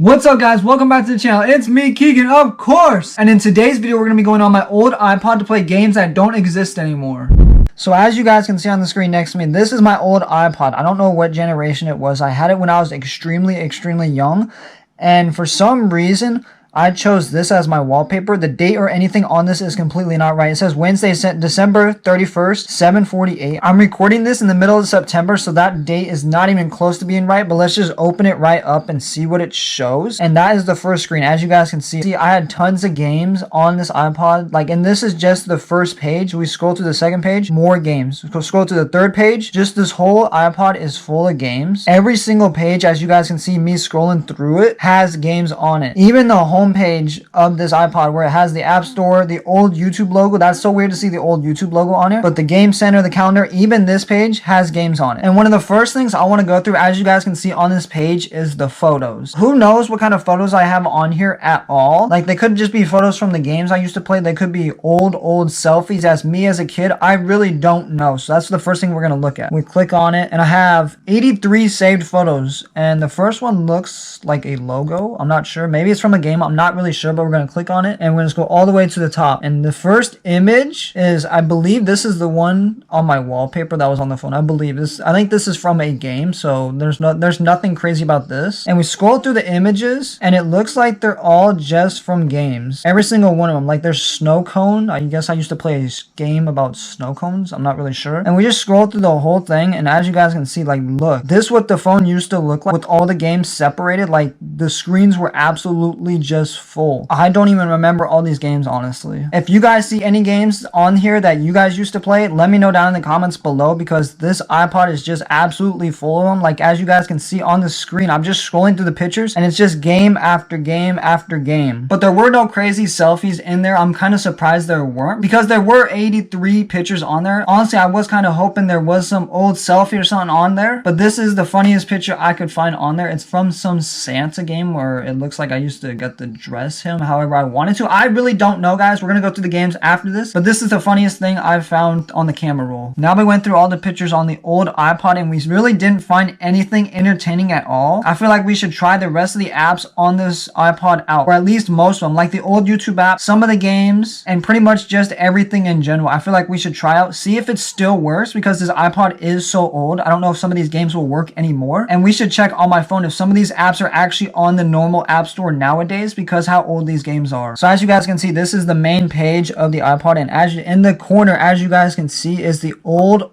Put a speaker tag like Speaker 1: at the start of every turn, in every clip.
Speaker 1: What's up guys, welcome back to the channel. It's me, Kegan, of course. And in today's video, we're going to be going on my old iPod to play games that don't exist anymore. So as you guys can see on the screen next to me, this is my old iPod. I don't know what generation it was. I had it when I was extremely young. And for some reason, I chose this as my wallpaper. The date or anything on this is completely not right. It says Wednesday, December 31st, 7:48. I'm recording this in the middle of September, so that date is not even close to being right, but let's just open it right up and see what it shows. And that is the first screen. As you guys can see, I had tons of games on this iPod. And this is just the first page. We scroll to the second page, more games. Scroll to the third page. Just this whole iPod is full of games. Every single page, as you guys can see me scrolling through it, has games on it. Even the home page of this iPod where it has the App Store, the old YouTube logo. That's so weird to see the old YouTube logo on it. But the Game Center, the calendar, even this page has games on it. And one of the first things I want to go through, as you guys can see on this page, is the photos. Who knows what kind of photos I have on here at all? They could just be photos from the games I used to play. They could be old selfies as me as a kid. I really don't know. So that's the first thing we're going to look at. We click on it and I have 83 saved photos. And the first one looks like a logo. I'm not sure. Maybe it's from a game. I'm not really sure, but we're going to click on it and we're going to go all the way to the top. And the first image is, I believe this is the one on my wallpaper that was on the phone. I think this is from a game, so there's nothing crazy about this. And we scroll through the images and it looks like they're all just from games. Every single one of them. There's snow cone. I guess I used to play a game about snow cones. I'm not really sure. And we just scroll through the whole thing, and as you guys can see, look, this is what the phone used to look like with all the games separated. The screens were absolutely just full. I don't even remember all these games, honestly. If you guys see any games on here that you guys used to play, let me know down in the comments below, because this iPod is just absolutely full of them. As you guys can see on the screen, I'm just scrolling through the pictures and it's just game after game after game. But there were no crazy selfies in there. I'm kind of surprised there weren't, because there were 83 pictures on there. Honestly, I was kind of hoping there was some old selfie or something on there, but this is the funniest picture I could find on there. It's from some Santa game where it looks like I used to get to dress him however I wanted to. I really don't know, guys. We're gonna go through the games after this, but this is the funniest thing I've found on the camera roll. Now we went through all the pictures on the old iPod and we really didn't find anything entertaining at all. I feel like we should try the rest of the apps on this iPod out, or at least most of them, like the old YouTube app, some of the games, and pretty much just everything in general. I feel like we should try out, see if it still works, because this iPod is so old. I don't know if some of these games will work anymore, and we should check on my phone if some of these apps are actually on the normal app store nowadays, because how old these games are. So as you guys can see, this is the main page of the iPod, and in the corner, as you guys can see, is the old,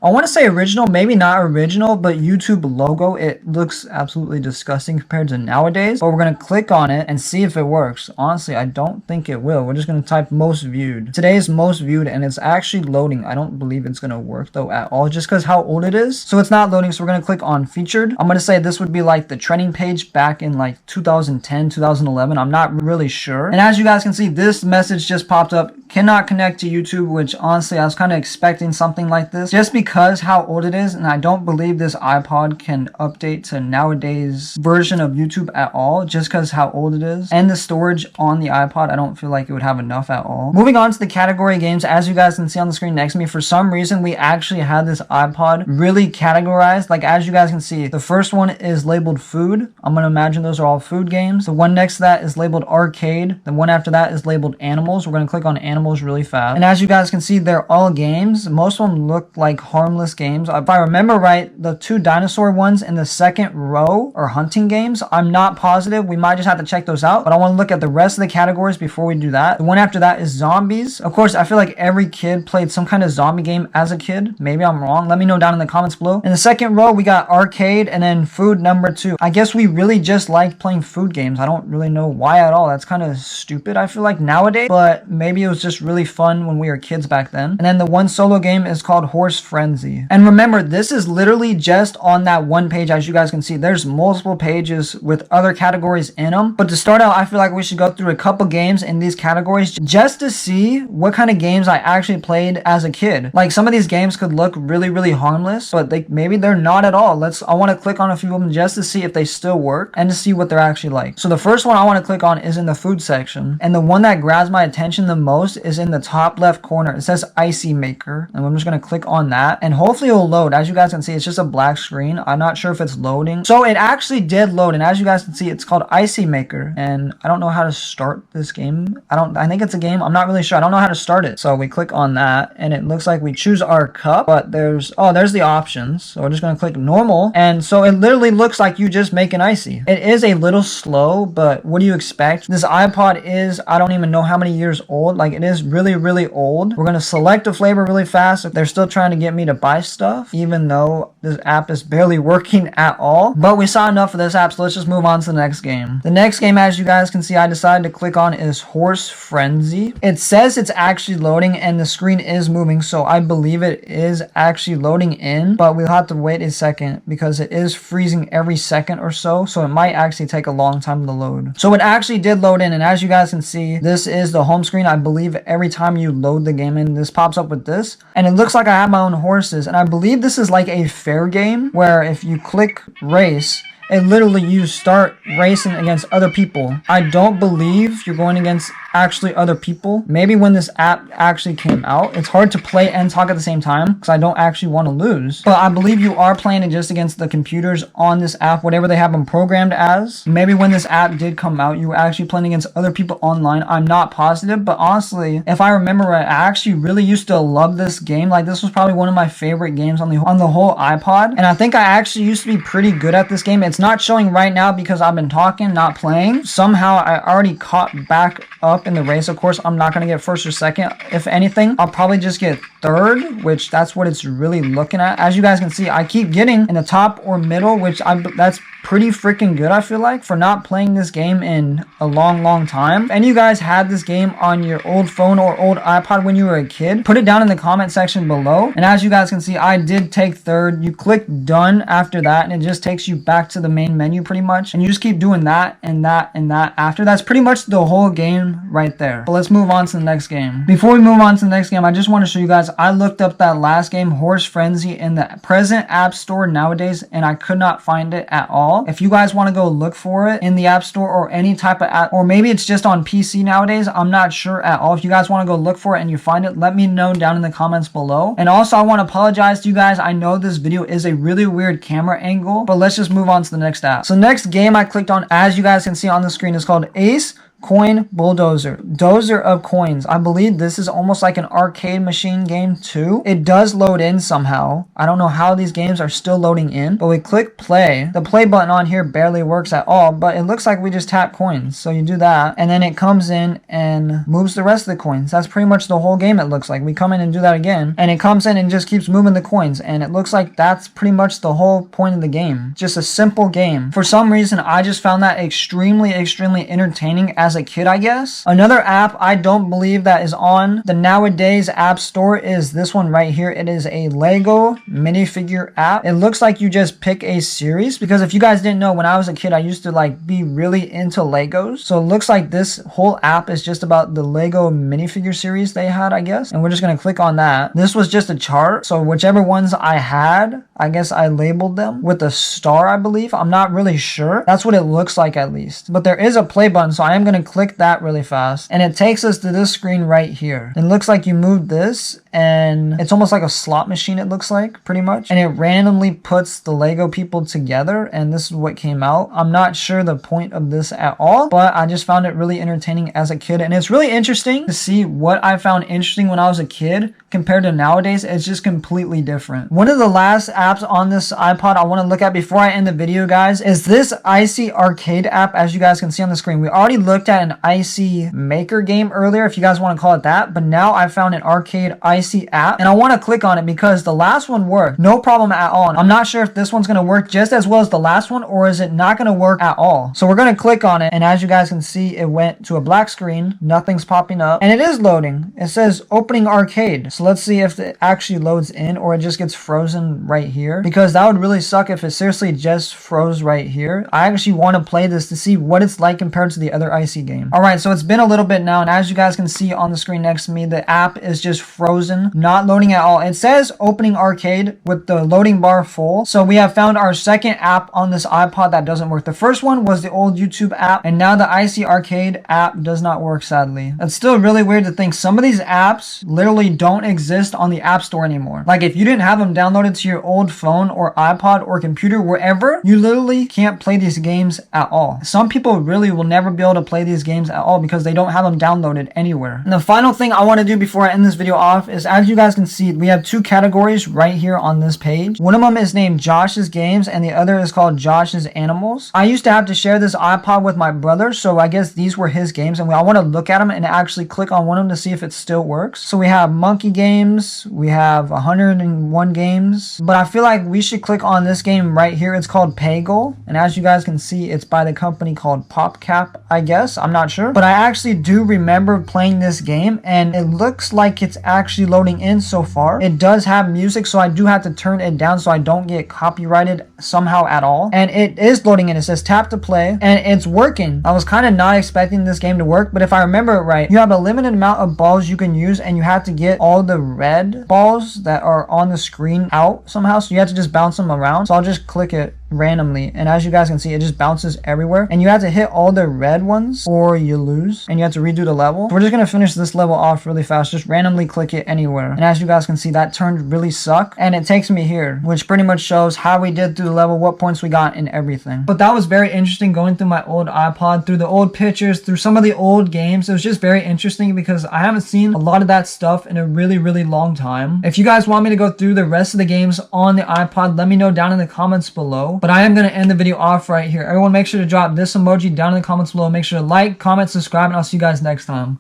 Speaker 1: I want to say original, maybe not original, but YouTube logo. It looks absolutely disgusting compared to nowadays, but we're going to click on it and see if it works. Honestly, I don't think it will. We're just going to type most viewed. Today's most viewed, and it's actually loading. I don't believe it's going to work though at all, just because how old it is. So it's not loading, so we're going to click on featured. I'm going to say this would be the trending page back in 2010, 2011. I'm not really sure. And as you guys can see, this message just popped up. Cannot connect to YouTube, which honestly, I was kind of expecting something like this, just because how old it is, and I don't believe this iPod can update to nowadays version of YouTube at all, just because how old it is. And the storage on the iPod, I don't feel like it would have enough at all. Moving on to the category games, as you guys can see on the screen next to me, for some reason we actually had this iPod really categorized. As you guys can see, the first one is labeled food. I'm gonna imagine those are all food games. The one next to that is labeled arcade. The one after that is labeled animals. We're gonna click on animals really fast, and as you guys can see, they're all games. Most of them look like harmless games. If I remember right, the two dinosaur ones in the second row are hunting games. I'm not positive. We might just have to check those out, but I want to look at the rest of the categories before we do that. The one after that is zombies. Of course, I feel like every kid played some kind of zombie game as a kid. Maybe I'm wrong. Let me know down in the comments below. In the second row, we got arcade, and then food number 2. I guess we really just like playing food games. I don't really know why at all. That's kind of stupid, I feel like, nowadays, but maybe it was just really fun when we were kids back then. And then the one solo game is called Horse Frenzy. And remember, this is literally just on that one page. As you guys can see, there's multiple pages with other categories in them. But to start out, I feel like we should go through a couple games in these categories just to see what kind of games I actually played as a kid. Some of these games could look really harmless, but maybe they're not at all. I want to click on a few of them just to see if they still work and to see what they're actually like. So the first one I want to click on is in the food section. And the one that grabs my attention the most is in the top left corner. It says Icy Maker, and I'm just going to click on that, and hopefully it'll load. As you guys can see, it's just a black screen. I'm not sure if it's loading. So it actually did load, and as you guys can see, it's called Icy Maker, and I don't know how to start this game. I think it's a game. I'm not really sure. I don't know how to start it. So we click on that, and it looks like we choose our cup, but there's the options. So we're just going to click normal, and so it literally looks like you just make an icy. It is a little slow, but what do you expect? This iPod is, I don't even know how many years old. Like, it is really, really old. We're going to select a flavor really fast. They're still trying to get me to buy stuff, even though this app is barely working at all. But we saw enough of this app, so let's just move on to the next game. The next game, as you guys can see, I decided to click on is Horse Frenzy. It says it's actually loading, and the screen is moving, so I believe it is actually loading in, but we'll have to wait a second because it is freezing every second or so it might actually take a long time to load. So it actually did load in, and as you guys can see, this is the home screen. I believe every time you load the game in, this pops up with this, and it looks like I have my own horses, and I believe this is like a fair game where if you click race, it literally you start racing against other people. I don't believe you're going against actually other people. Maybe when this app actually came out, it's hard to play and talk at the same time because I don't actually want to lose. But I believe you are playing it just against the computers on this app, whatever they have them programmed as. Maybe when this app did come out, you were actually playing against other people online. I'm not positive, but honestly, if I remember right, I actually really used to love this game. Like, this was probably one of my favorite games on the whole iPod, and I think I actually used to be pretty good at this game. It's not showing right now because I've been talking, not playing. Somehow I already caught back up in the race. Of course, I'm not going to get first or second. If anything, I'll probably just get third, which that's what it's really looking at. As you guys can see, I keep getting in the top or middle, which that's pretty freaking good, I feel like, for not playing this game in a long time. If any of you guys had this game on your old phone or old iPod when you were a kid, put it down in the comment section below. And as you guys can see, I did take third. You click done after that, and it just takes you back to the main menu pretty much, and you just keep doing that and that and that after. That's pretty much the whole game right there. But let's move on to the next game. Before we move on to the next game, I just want to show you guys, I looked up that last game, Horse Frenzy, in the present app store nowadays, and I could not find it at all. If you guys want to go look for it in the app store or any type of app, or maybe it's just on PC nowadays, I'm not sure at all. If you guys want to go look for it and you find it, let me know down in the comments below. And also, I want to apologize to you guys. I know this video is a really weird camera angle, but let's just move on to the next app. So next game I clicked on, as you guys can see on the screen, is called Ace Coin Bulldozer. Dozer of coins. I believe this is almost like an arcade machine game too. It does load in somehow. I don't know how these games are still loading in, but we click play. The play button on here barely works at all, but it looks like we just tap coins. So you do that, and then it comes in and moves the rest of the coins. That's pretty much the whole game, it looks like. We come in and do that again, and it comes in and just keeps moving the coins, and it looks like that's pretty much the whole point of the game. Just a simple game. For some reason, I just found that extremely entertaining as a kid, I guess. Another app I don't believe that is on the nowadays app store is this one right here. It is a Lego minifigure app. It looks like you just pick a series, because if you guys didn't know, when I was a kid, I used to like be really into Legos. So it looks like this whole app is just about the Lego minifigure series they had, I guess. And we're just gonna click on that. This was just a chart. So whichever ones I had, I guess I labeled them with a star, I believe. I'm not really sure. That's what it looks like at least. But there is a play button, so I am gonna click that really fast, and it takes us to this screen right here. It looks like you move this, and it's almost like a slot machine, it looks like, pretty much, and it randomly puts the Lego people together, and this is what came out. I'm not sure the point of this at all, but I just found it really entertaining as a kid, and it's really interesting to see what I found interesting when I was a kid compared to nowadays. It's just completely different. One of the last apps on this iPod I want to look at before I end the video, guys, is this Icy Arcade app. As you guys can see on the screen, we already looked at an Icy Maker game earlier, if you guys want to call it that, but now I found an arcade Icy app, and I want to click on it because the last one worked no problem at all. I'm not sure if this one's going to work just as well as the last one, or is it not going to work at all. So we're going to click on it, and as you guys can see, it went to a black screen. Nothing's popping up, and it is loading. It says opening arcade. So let's see if it actually loads in, or it just gets frozen right here, because that would really suck if it seriously just froze right here. I actually want to play this to see what it's like compared to the other Icy game. Alright, so it's been a little bit now, and as you guys can see on the screen next to me, the app is just frozen frozen, not loading at all. It says opening arcade with the loading bar full. So we have found our second app on this iPod that doesn't work. The first one was the old YouTube app, and now the IC Arcade app does not work, sadly. It's still really weird to think some of these apps literally don't exist on the App Store anymore. Like if you didn't have them downloaded to your old phone or iPod or computer, wherever, you literally can't play these games at all. Some people really will never be able to play these games at all because they don't have them downloaded anywhere. And the final thing I want to do before I end this video off is, as you guys can see, we have two categories right here on this page. One of them is named Josh's Games and the other is called Josh's Animals. I used to have to share this iPod with my brother, so I guess these were his games, and I want to look at them and actually click on one of them to see if it still works. So we have monkey games, we have 101 games, but I feel like we should click on this game right here. It's called Peggle, and as you guys can see, it's by the company called PopCap, I guess. I'm not sure, but I actually do remember playing this game, and it looks like it's actually loading in so far. It does have music, so I do have to turn it down so I don't get copyrighted somehow at all. And it is loading in. It says tap to play, and it's working. I was kind of not expecting this game to work, but if I remember it right, you have a limited amount of balls you can use, and you have to get all the red balls that are on the screen out somehow, so you have to just bounce them around. So I'll just click it randomly, and as you guys can see, it just bounces everywhere, and you have to hit all the red ones or you lose, and you have to redo the level. So we're just gonna finish this level off really fast. Just randomly click it anywhere, and as you guys can see, that turned really suck, and it takes me here, which pretty much shows how we did through the level, what points we got, and everything. But that was very interesting, going through my old iPod, through the old pictures, through some of the old games. It was just very interesting because I haven't seen a lot of that stuff in a really long time. If you guys want me to go through the rest of the games on the iPod, let me know down in the comments below. But I am going to end the video off right here. Everyone, make sure to drop this emoji down in the comments below. Make sure to like, comment, subscribe, and I'll see you guys next time.